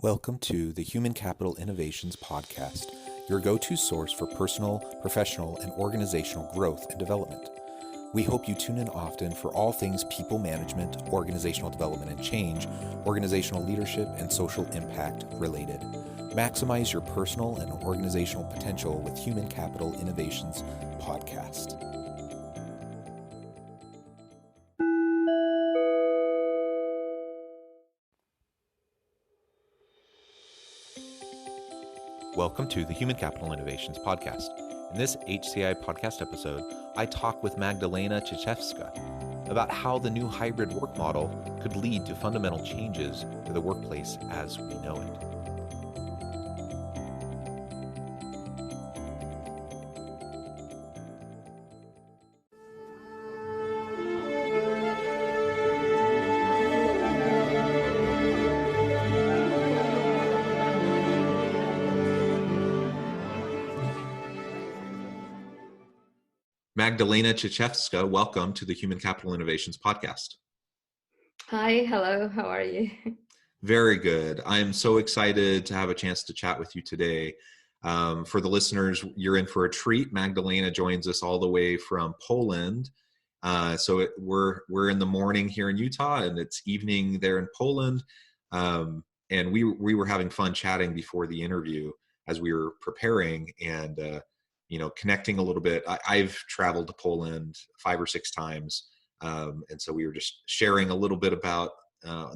Welcome to the Human Capital Innovations Podcast, your go-to source for personal, professional, and organizational growth and development. We hope you tune in often for all things people management, organizational development and change, organizational leadership, and social impact related. Maximize your personal and organizational potential with Human Capital Innovations Podcast. Welcome to the Human Capital Innovations Podcast. In this HCI podcast episode, I talk with Magdalena Ciszewska about how the new hybrid work model could lead to fundamental changes to the workplace as we know it. Magdalena Ciszewska, welcome to the Human Capital Innovations Podcast. Hi, hello, how are you? Very good. I'm so excited to have a chance to chat with you today. For the listeners, you're in for a treat. Magdalena joins us all the way from Poland. We're in the morning here in Utah, and it's evening there in Poland. And we were having fun chatting before the interview as we were preparing and connecting a little bit. I've traveled to Poland 5 or 6 times. And so we were just sharing a little bit about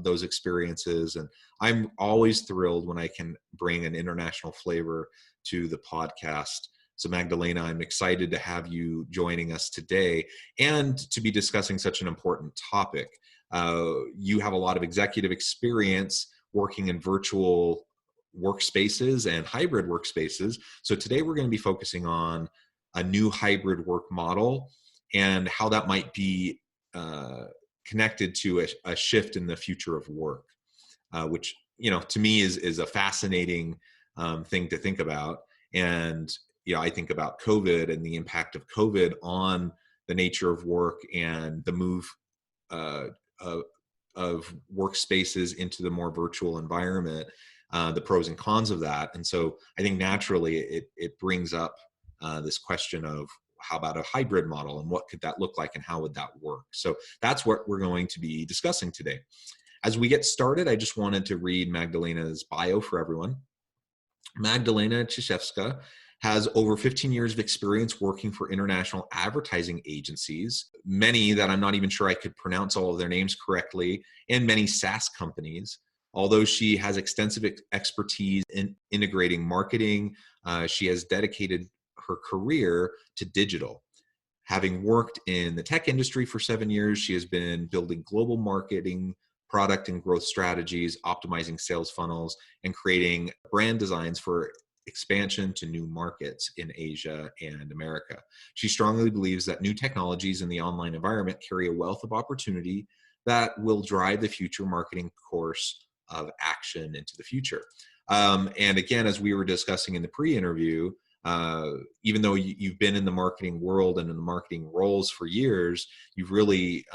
those experiences. And I'm always thrilled when I can bring an international flavor to the podcast. So Magdalena, I'm excited to have you joining us today and to be discussing such an important topic. You have a lot of executive experience working in virtual workspaces and hybrid workspaces. So today we're going to be focusing on a new hybrid work model and how that might be connected to a shift in the future of work, which, to me is a fascinating thing to think about. And, I think about COVID and the impact of COVID on the nature of work and the move of workspaces into the more virtual environment, the pros and cons of that. And so I think naturally it brings up this question of how about a hybrid model and what could that look like and how would that work? So that's what we're going to be discussing today. As we get started, I just wanted to read Magdalena's bio for everyone. Magdalena Ciszewska has over 15 years of experience working for international advertising agencies, many that I'm not even sure I could pronounce all of their names correctly, and many SaaS companies. Although she has extensive expertise in integrating marketing, she has dedicated her career to digital. Having worked in the tech industry for 7 years, she has been building global marketing, product and growth strategies, optimizing sales funnels, and creating brand designs for expansion to new markets in Asia and America. She strongly believes that new technologies in the online environment carry a wealth of opportunity that will drive the future marketing course of action into the future. And again, as we were discussing in the pre-interview, even though you've been in the marketing world and in the marketing roles for years, you've really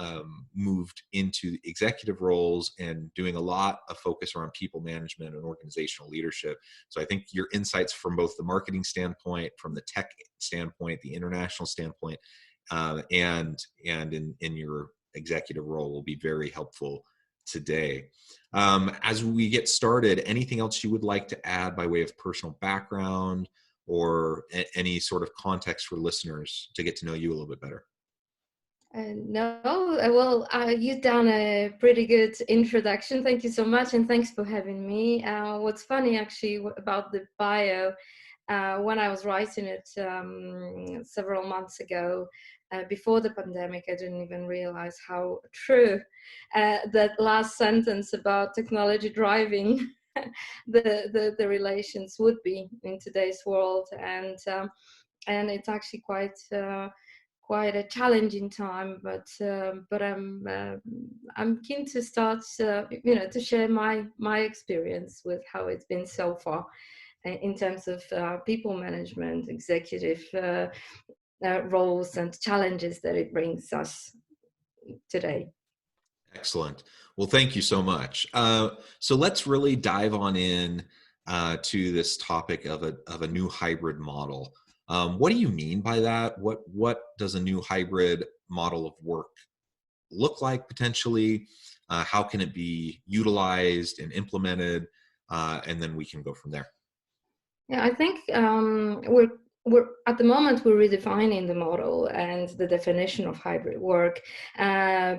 moved into executive roles and doing a lot of focus around people management and organizational leadership. So I think your insights from both the marketing standpoint, from the tech standpoint, the international standpoint, and in your executive role will be very helpful today. As we get started, anything else you would like to add by way of personal background or any sort of context for listeners to get to know you a little bit better? You've done a pretty good introduction. Thank you so much, and thanks for having me. What's funny actually about the bio, when I was writing it several months ago, before the pandemic, I didn't even realize how true that last sentence about technology driving the relations would be in today's world, and it's actually quite a challenging time. But I'm keen to start to share my experience with how it's been so far in terms of people management, executive roles and challenges that it brings us today. Excellent. Well, thank you so much. So let's really dive on in to this topic of a new hybrid model. What do you mean by that? What does a new hybrid model of work look like potentially? How can it be utilized and implemented? And then we can go from there. Yeah, I think we're at the moment we're redefining the model and the definition of hybrid work.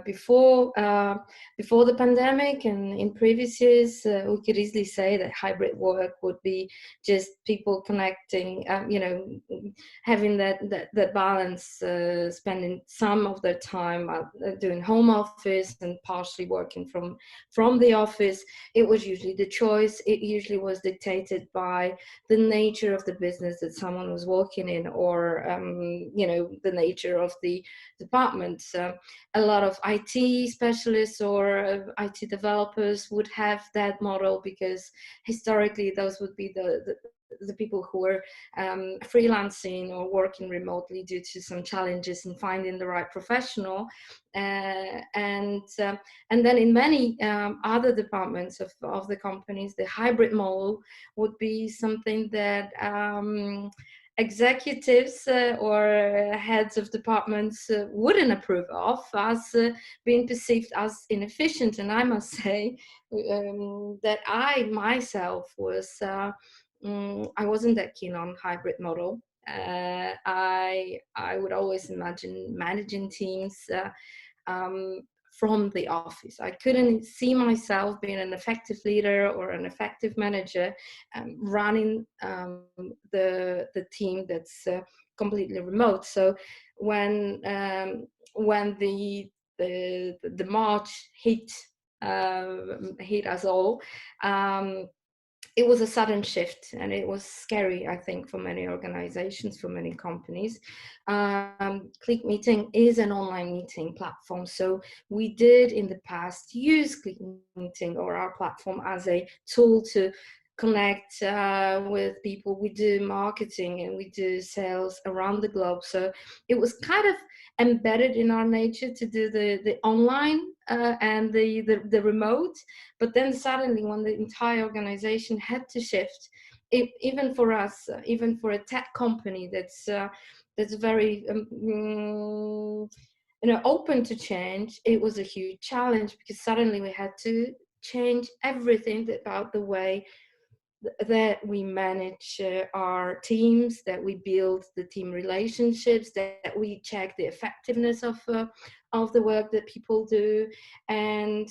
Before the pandemic and in previous years, we could easily say that hybrid work would be just people connecting, having that balance, spending some of their time doing home office and partially working from the office. It was usually the choice. It usually was dictated by the nature of the business that someone was working in, or the nature of the department. A lot of IT specialists or IT developers would have that model because historically those would be the people who were freelancing or working remotely due to some challenges in finding the right professional. And then in many other departments of the companies, the hybrid model would be something that executives or heads of departments wouldn't approve of, as being perceived as inefficient. And I must say that I myself I wasn't that keen on hybrid model. I would always imagine managing teams um, from the office. I couldn't see myself being an effective leader or an effective manager running the team that's completely remote. So when the March hit us all. It was a sudden shift, and it was scary, I think, for many organizations, for many companies. Click Meeting is an online meeting platform. So we did in the past use Click Meeting or our platform as a tool to connect with people. We do marketing and we do sales around the globe. So it was kind of embedded in our nature to do the online and the remote. But then suddenly, when the entire organization had to shift, even for us, even for a tech company that's very open to change, it was a huge challenge, because suddenly we had to change everything about the way that we manage our teams, that we build the team relationships, that we check the effectiveness of the work that people do. And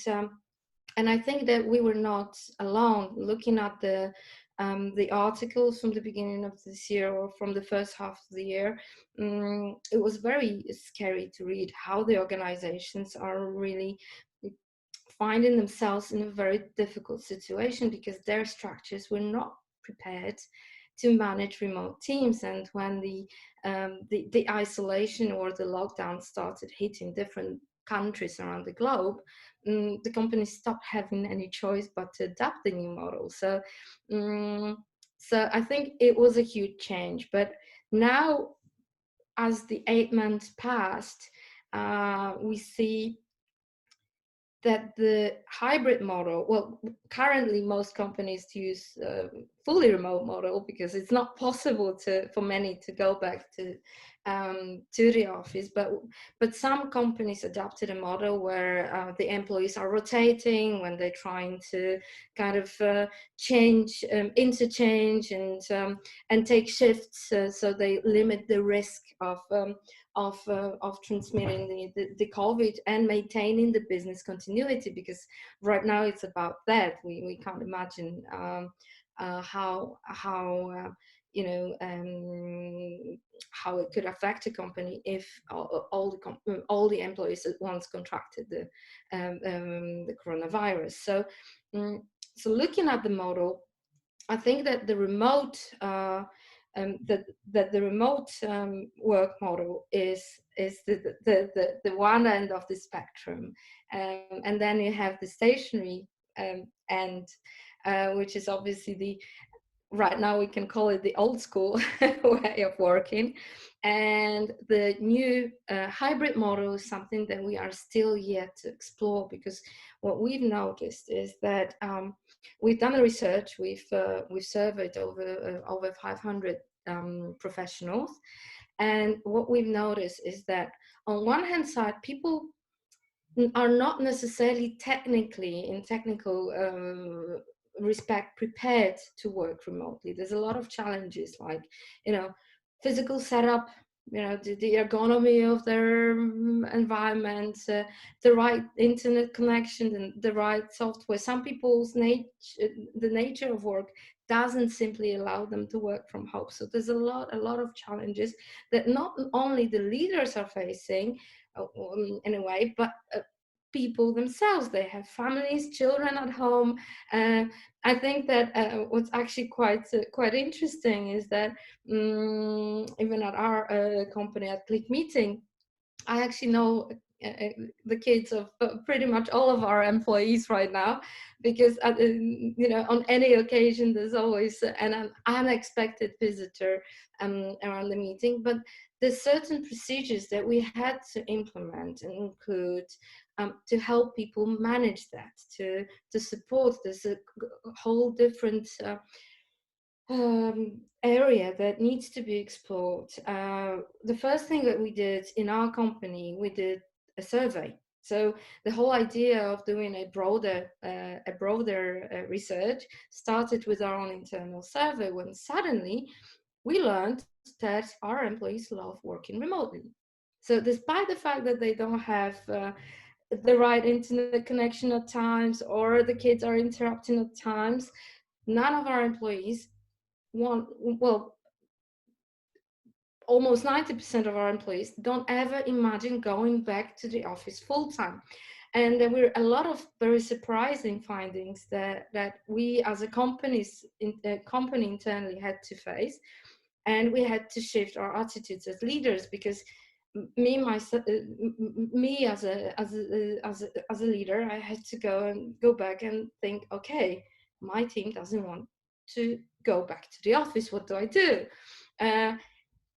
I think that we were not alone. Looking at the articles from the beginning of this year, or from the first half of the year, it was very scary to read how the organizations are really finding themselves in a very difficult situation, because their structures were not prepared to manage remote teams. And when the isolation or the lockdown started hitting different countries around the globe, the companies stopped having any choice but to adapt the new model. So I think it was a huge change. But now, as the 8 months passed, we see that the hybrid model, well, currently most companies use fully remote model, because it's not possible for many to go back to the office. But some companies adopted a model where the employees are rotating when they're trying to kind of change, interchange, and take shifts, so they limit the risk of transmitting the COVID and maintaining the business continuity, because right now it's about that. We can't imagine how how it could affect a company if all the employees at once contracted the coronavirus. So looking at the model, I think that the remote that the remote work model is the one end of the spectrum, and then you have the stationary end, which is obviously right now we can call it the old school way of working. And the new hybrid model is something that we are still yet to explore, because what we've noticed is that we've done a research, we've surveyed over 500 professionals, and what we've noticed is that on one hand side, people are not necessarily technically, in technical respect, prepared to work remotely. There's a lot of challenges, like, you know, physical setup, you know, the ergonomy of their environment, the right internet connection, and the right software. Some people's the nature of work doesn't simply allow them to work from home. So there's a lot of challenges that not only the leaders are facing, in a way, but people themselves. They have families, children at home. I think that what's actually quite interesting is that even at our company, at Click Meeting, I actually know the kids of pretty much all of our employees right now, because you know, on any occasion there's always an unexpected visitor around the meeting. But there's certain procedures that we had to implement and include to help people manage that, to support. There's a whole different area that needs to be explored. The first thing that we did in our company, we did a survey. So the whole idea of doing a broader research started with our own internal survey, when suddenly we learned that our employees love working remotely. So despite the fact that they don't have the right internet connection at times, or the kids are interrupting at times, none of our employees want, well, almost 90% of our employees don't ever imagine going back to the office full time. And there were a lot of very surprising findings that we as a company internally had to face. And we had to shift our attitudes as leaders, because me as a leader, I had to go back and think, okay, my team doesn't want to go back to the office. What do I do? Uh,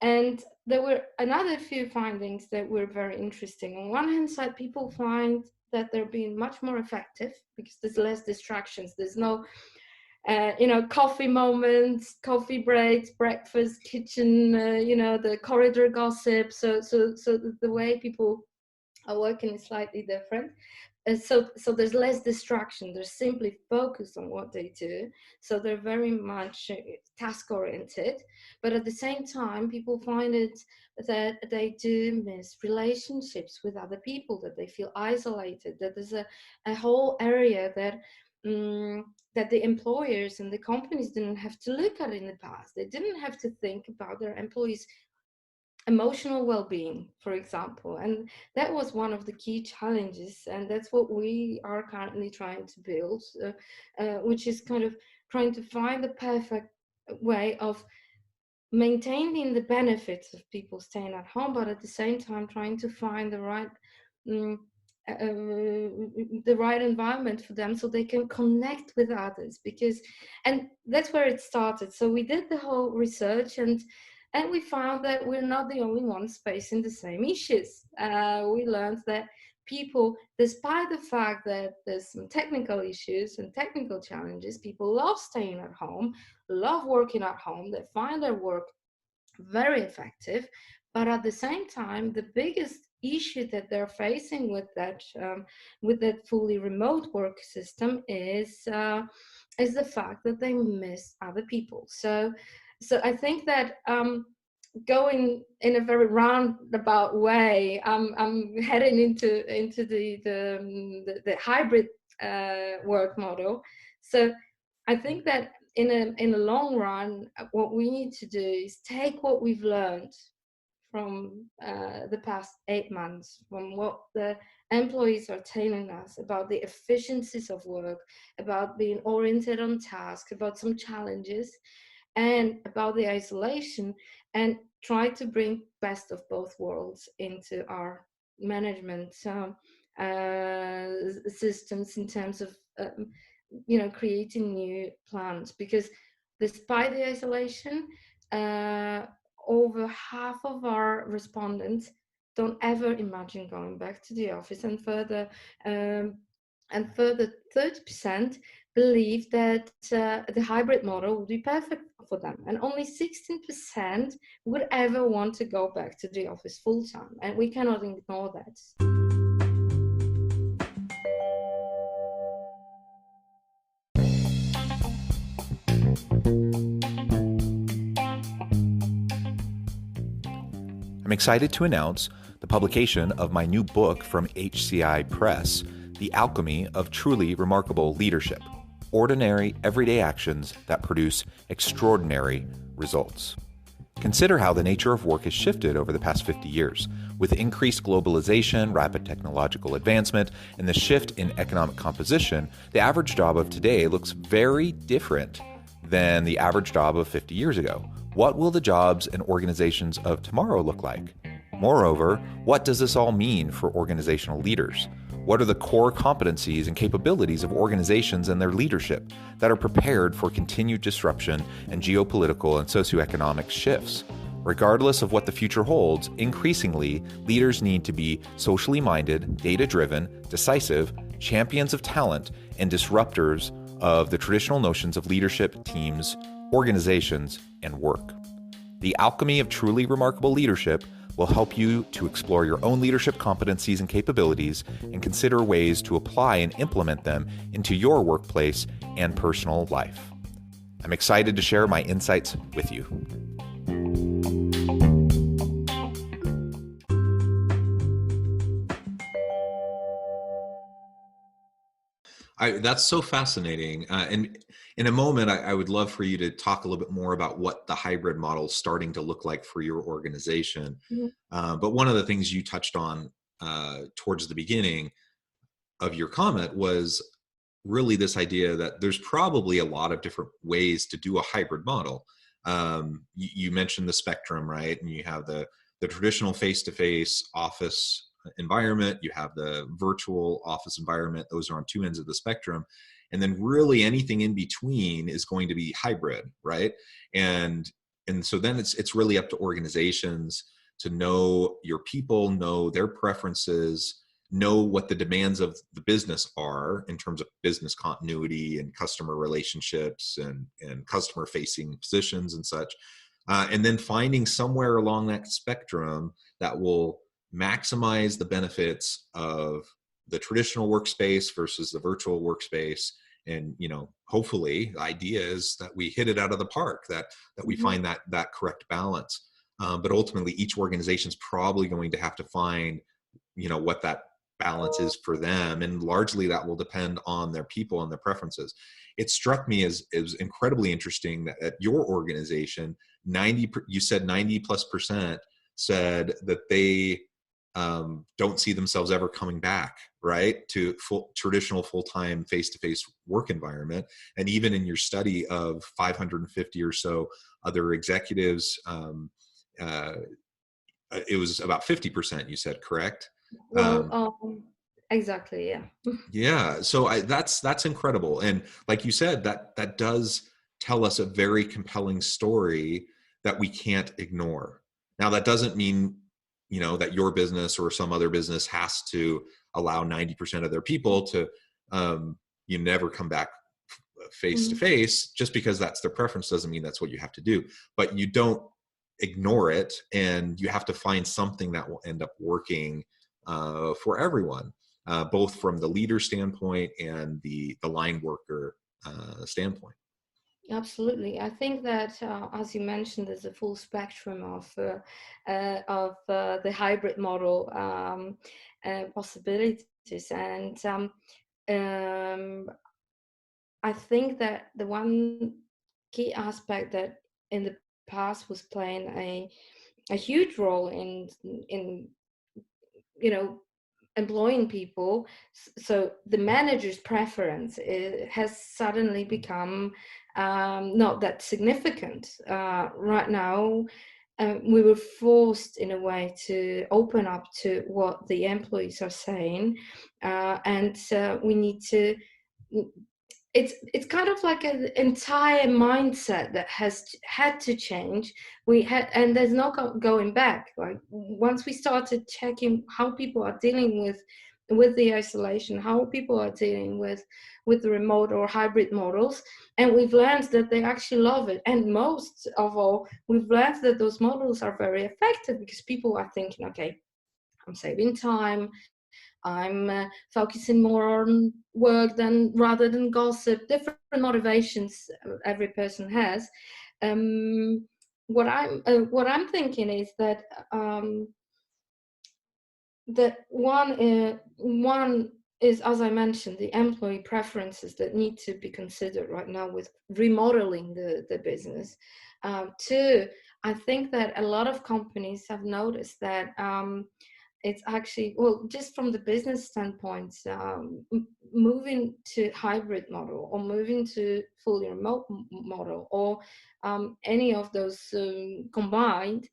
and there were another few findings that were very interesting. On one hand side, people find that they're being much more effective because there's less distractions. There's no you know, coffee moments, coffee breaks, breakfast, kitchen, you know, the corridor gossip. So the way people are working is slightly different. And so there's less distraction. They're simply focused on what they do. So they're very much task oriented. But at the same time, people find it that they do miss relationships with other people, that they feel isolated, that there's a whole area that that the employers and the companies didn't have to look at in the past. They didn't have to think about their employees' emotional well-being, for example. And that was one of the key challenges, and that's what we are currently trying to build, which is kind of trying to find the perfect way of maintaining the benefits of people staying at home, but at the same time trying to find um, the right environment for them so they can connect with others. Because, and that's where it started. So we did the whole research, and we found that we're not the only ones facing the same issues. We learned that people, despite the fact that there's some technical issues and technical challenges, people love staying at home, love working at home. They find their work very effective. But at the same time, the biggest issue that they're facing with that fully remote work system is the fact that they miss other people. So I think that going in a very roundabout way, I'm heading into the hybrid work model. So I think that in the long run, what we need to do is take what we've learned from the past 8 months, from what the employees are telling us about the efficiencies of work, about being oriented on task, about some challenges, and about the isolation, and try to bring best of both worlds into our management systems, in terms of you know, creating new plans. Because despite the isolation, over half of our respondents don't ever imagine going back to the office, um, and further 30% believe that the hybrid model would be perfect for them, and only 16% would ever want to go back to the office full time, and we cannot ignore that. I'm excited to announce the publication of my new book from HCI Press, The Alchemy of Truly Remarkable Leadership: Ordinary, Everyday Actions that Produce Extraordinary Results. Consider how the nature of work has shifted over the past 50 years. With increased globalization, rapid technological advancement, and the shift in economic composition, the average job of today looks very different than the average job of 50 years ago. What will the jobs and organizations of tomorrow look like? Moreover, what does this all mean for organizational leaders? What are the core competencies and capabilities of organizations and their leadership that are prepared for continued disruption and geopolitical and socioeconomic shifts? Regardless of what the future holds, increasingly, leaders need to be socially minded, data-driven, decisive, champions of talent, and disruptors of the traditional notions of leadership, teams, organizations, and work. The Alchemy of Truly Remarkable Leadership will help you to explore your own leadership competencies and capabilities and consider ways to apply and implement them into your workplace and personal life. I'm excited to share my insights with you. That's so fascinating. And in a moment, I would love for you to talk a little bit more about what the hybrid model is starting to look like for your organization. But one of the things you touched on towards the beginning of your comment was really this idea that there's probably a lot of different ways to do a hybrid model. You mentioned the spectrum, right? And you have the traditional face-to-face office environment, you have the virtual office environment. Those are on two ends of the spectrum. And then really anything in between is going to be hybrid, right? And so then it's really up to organizations to know your people, know their preferences, know what the demands of the business are in terms of business continuity and customer relationships and customer facing positions and such. And then finding somewhere along that spectrum that will maximize the benefits of the traditional workspace versus the virtual workspace. And, hopefully the idea is that we hit it out of the park, that we find that correct balance. But ultimately each organization is probably going to have to find, what that balance is for them. And largely that will depend on their people and their preferences. It struck me as incredibly interesting that at your organization, you said 90+% said that they don't see themselves ever coming back, right, to traditional full-time face-to-face work environment. And even in your study of 550 or so other executives, it was about 50%, you said, correct? Well, exactly, yeah. Yeah, so that's incredible. And like you said, that does tell us a very compelling story that we can't ignore. Now, that doesn't mean that your business or some other business has to allow 90% of their people to you never come back face to face. Just because that's their preference doesn't mean that's what you have to do. But you don't ignore it, and you have to find something that will end up working for everyone, both from the leader standpoint and the line worker standpoint. Absolutely. I think that, as you mentioned, there's a full spectrum of the hybrid model possibilities. And I think that the one key aspect that in the past was playing a huge role in employing people, so the manager's preference has suddenly become not that significant. Right now, we were forced in a way to open up to what the employees are saying, and we need to it's kind of like an entire mindset that has had to change. And there's no going back. Like once we started checking how people are dealing with the isolation, how people are dealing with the remote or hybrid models, and we've learned that they actually love it. And most of all, we've learned that those models are very effective because people are thinking, okay, I'm saving time, I'm focusing more on work rather than gossip. Different motivations every person has. What I'm thinking is that one is, as I mentioned, the employee preferences that need to be considered right now with remodeling the business. Two, I think that a lot of companies have noticed that it's actually, well, just from the business standpoint, moving to hybrid model or moving to fully remote model, or any of those combined,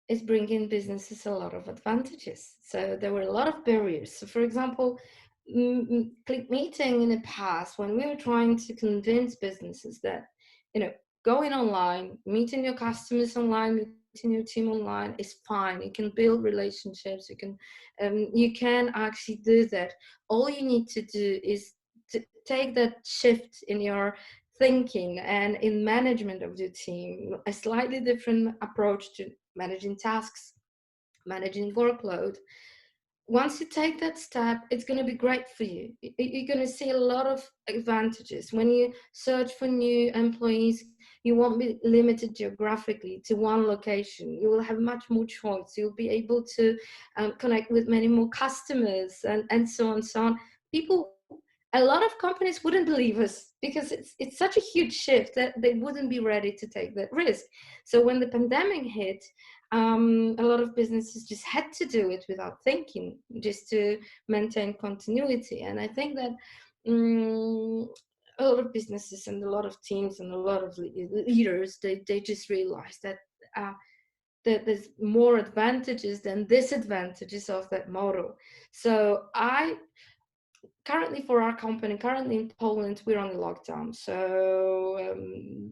is bringing businesses a lot of advantages. So there were a lot of barriers. So for example, click meeting in the past, when we were trying to convince businesses that, going online, meeting your customers online, meeting your team online is fine. You can build relationships. You can actually do that. All you need to do is to take that shift in your thinking and in management of your team, a slightly different approach to managing tasks, managing workload. Once you take that step, it's going to be great for you. You're going to see a lot of advantages. When you search for new employees, you won't be limited geographically to one location. You will have much more choice. You'll be able to connect with many more customers, and so on and so on. A lot of companies wouldn't believe us because it's such a huge shift that they wouldn't be ready to take that risk. So when the pandemic hit, a lot of businesses just had to do it without thinking, just to maintain continuity. And I think that a lot of businesses and a lot of teams and a lot of leaders, they just realized that that there's more advantages than disadvantages of that model. So currently, for our company, currently in Poland, we're on the lockdown. So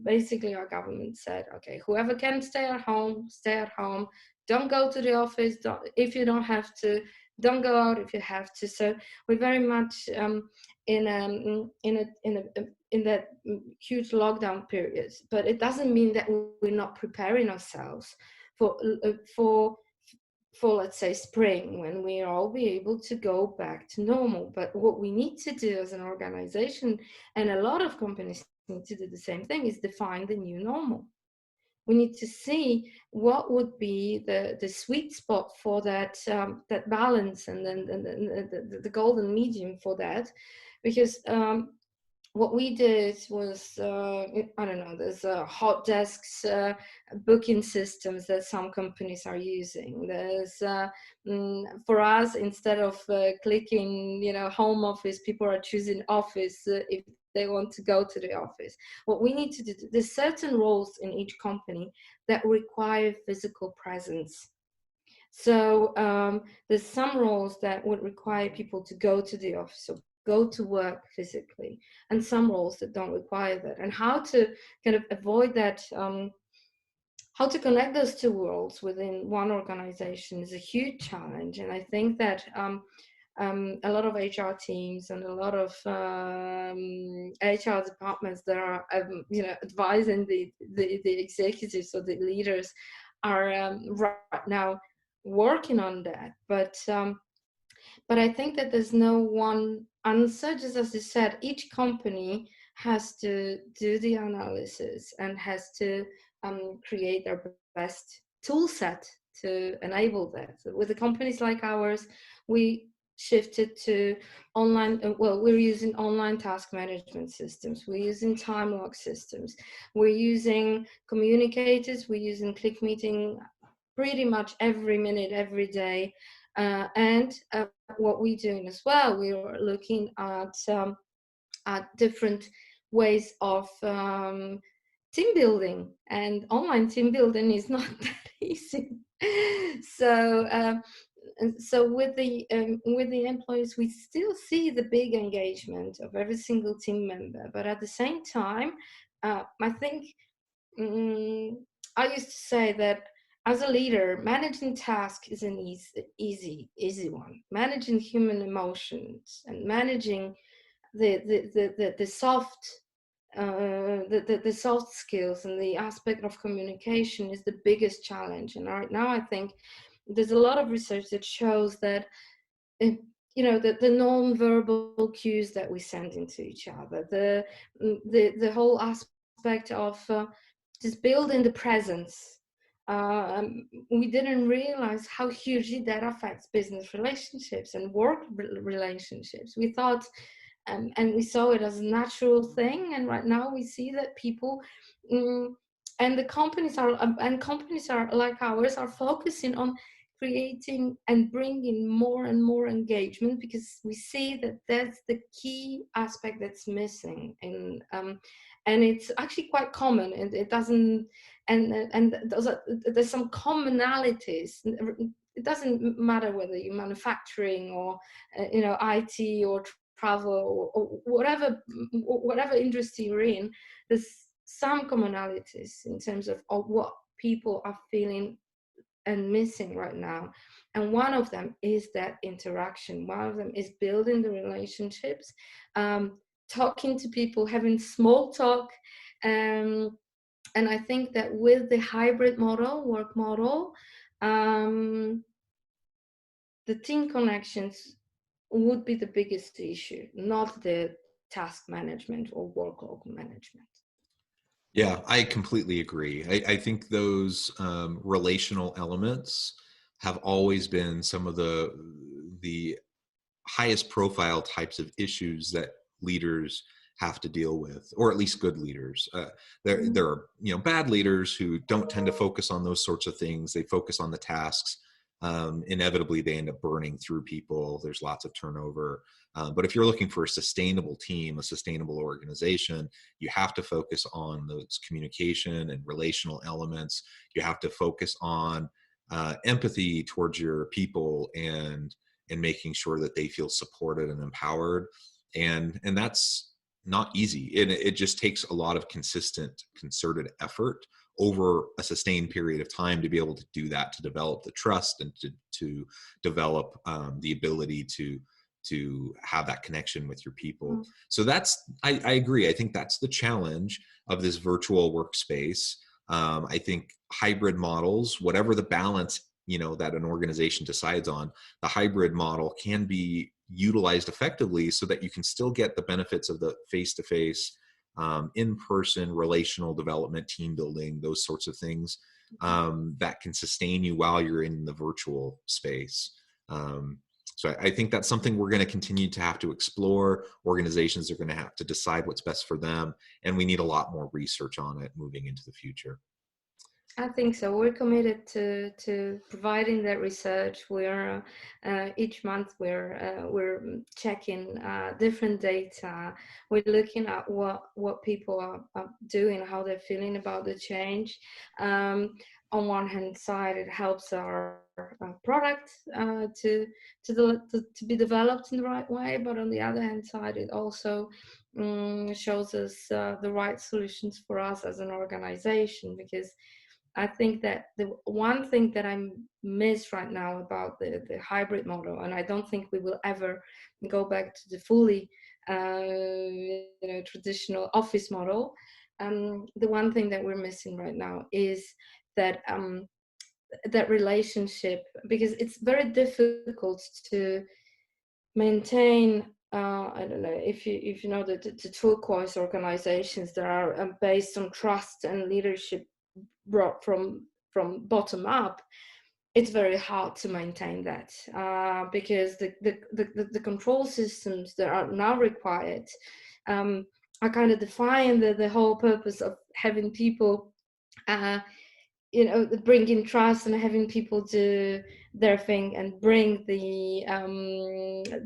basically our government said, okay, whoever can stay at home, stay at home. Don't go to the office if you don't have to. Don't go out if you have to. So we're very much in that huge lockdown period. But it doesn't mean that we're not preparing ourselves for let's say spring, when we all be able to go back to normal. But what we need to do as an organization, and a lot of companies need to do the same thing, is define the new normal. We need to see what would be the sweet spot for that that balance, and then the golden medium for that, because what we did was, I don't know, there's hot desks, booking systems that some companies are using. There's, for us, instead of clicking, home office, people are choosing office if they want to go to the office. What we need to do, there's certain roles in each company that require physical presence. So there's some roles that would require people to go to the office, so go to work physically, and some roles that don't require that. And how to kind of avoid that, how to connect those two worlds within one organization is a huge challenge. And I think that a lot of HR teams and a lot of HR departments that are advising the executives or the leaders are right now working on that. But I think that there's no one answer. Just as you said, each company has to do the analysis and has to create their best tool set to enable that. So with the companies like ours, we shifted to online. We're using online task management systems. We're using time log systems. We're using communicators. We're using click meeting pretty much every minute, every day. And what we're doing as well, we are looking at different ways of team building, and online team building is not that easy. So so with the employees, we still see the big engagement of every single team member, but at the same time, I think I used to say that as a leader, managing tasks is an easy one. Managing human emotions and managing the soft the soft skills and the aspect of communication is the biggest challenge. And right now, I think there's a lot of research that shows that the non-verbal cues that we send into each other, the whole aspect of just building the presence. We didn't realize how hugely that affects business relationships and work relationships. We thought, and we saw it as a natural thing, and right now we see that people and the companies are like ours are focusing on creating and bringing more and more engagement, because we see that that's the key aspect that's missing. And it's actually quite common, and it doesn't, and there's some commonalities. It doesn't matter whether you're manufacturing or IT or travel or whatever industry you're in. There's some commonalities in terms of what people are feeling and missing right now, and one of them is that interaction. One of them is building the relationships, talking to people, having small talk, and I think that with the hybrid work model, the team connections would be the biggest issue, not the task management or workload management. Yeah, I completely agree. I think those relational elements have always been some of the highest profile types of issues that leaders have to deal with, or at least good leaders. There are bad leaders who don't tend to focus on those sorts of things. They focus on the tasks. Inevitably, they end up burning through people. There's lots of turnover. But if you're looking for a sustainable team, a sustainable organization, you have to focus on those communication and relational elements. You have to focus on empathy towards your people and making sure that they feel supported and empowered. And that's not easy. And it just takes a lot of consistent, concerted effort over a sustained period of time to be able to do that, to develop the trust and to develop the ability to have that connection with your people. So I agree. I think that's the challenge of this virtual workspace. I think hybrid models, whatever the balance, that an organization decides on, the hybrid model can be utilized effectively so that you can still get the benefits of the face-to-face, in-person relational development, team building, those sorts of things that can sustain you while you're in the virtual space. So I think that's something we're going to continue to have to explore. Organizations are going to have to decide what's best for them, and we need a lot more research on it moving into the future. I think so. We're committed to providing that research. We're each month we're checking different data. We're looking at what people are doing, how they're feeling about the change. On one hand side, it helps our product to be developed in the right way, but on the other hand side, it also shows us the right solutions for us as an organization, because I think that the one thing that I miss right now about the hybrid model, and I don't think we will ever go back to the fully traditional office model, the one thing that we're missing right now is that that relationship, because it's very difficult to maintain. I don't know if you know the turquoise organizations that are based on trust and leadership brought from bottom up. It's very hard to maintain that because the control systems that are now required are kind of defying the whole purpose of having people bring in trust and having people do their thing and bring the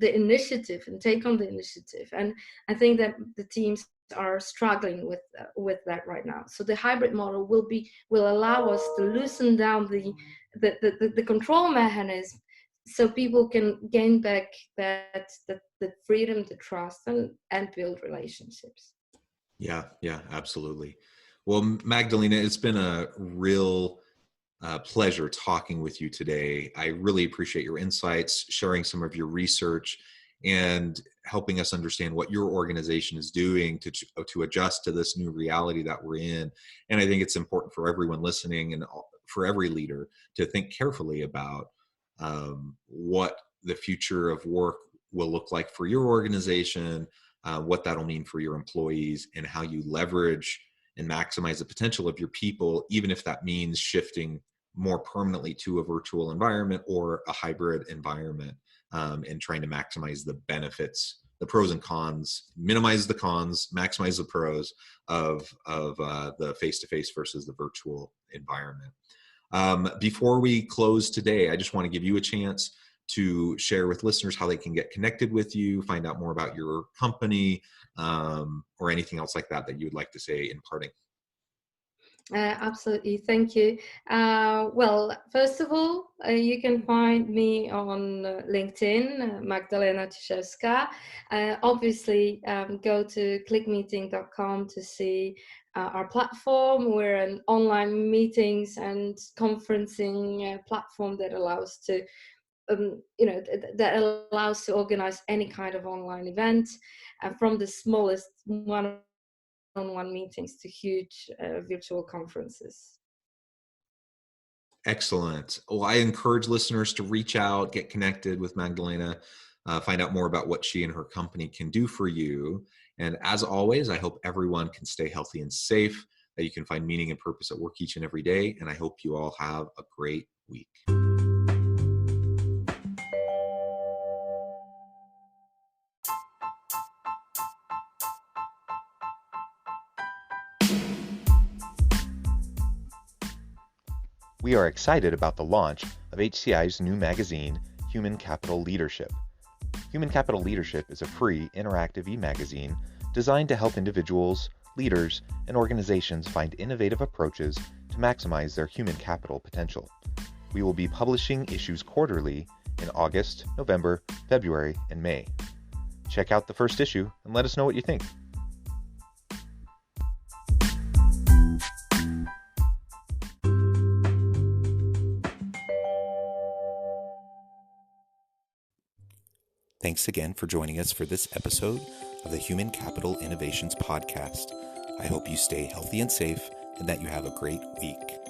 initiative and take on the initiative. And I think that the teams are struggling with that right now. So the hybrid model will allow us to loosen down the control mechanism so people can gain back that the freedom, the trust, and build relationships. Yeah, absolutely. Well, Magdalena, it's been a real pleasure talking with you today. I really appreciate your insights, sharing some of your research, and helping us understand what your organization is doing to adjust to this new reality that we're in. And I think it's important for everyone listening and for every leader to think carefully about what the future of work will look like for your organization, what that'll mean for your employees, and how you leverage and maximize the potential of your people, even if that means shifting more permanently to a virtual environment or a hybrid environment, and trying to maximize the benefits, the pros and cons, minimize the cons, maximize the pros of the face-to-face versus the virtual environment. Before we close today, I just want to give you a chance to share with listeners how they can get connected with you, find out more about your company, or anything else like that you would like to say in parting. Absolutely, thank you. Well, first of all, you can find me on LinkedIn, Magdalena Ciszewska. Obviously, go to clickmeeting.com to see our platform. We're an online meetings and conferencing platform that allows to that allows to organize any kind of online event, from the smallest one-on-one meetings to huge virtual conferences. Excellent. Well, I encourage listeners to reach out, get connected with Magdalena, find out more about what she and her company can do for you. And as always, I hope everyone can stay healthy and safe, that you can find meaning and purpose at work each and every day. And I hope you all have a great week. We are excited about the launch of HCI's new magazine, Human Capital Leadership. Human Capital Leadership is a free, interactive e-magazine designed to help individuals, leaders, and organizations find innovative approaches to maximize their human capital potential. We will be publishing issues quarterly in August, November, February, and May. Check out the first issue and let us know what you think. Thanks again for joining us for this episode of the Human Capital Innovations Podcast. I hope you stay healthy and safe and that you have a great week.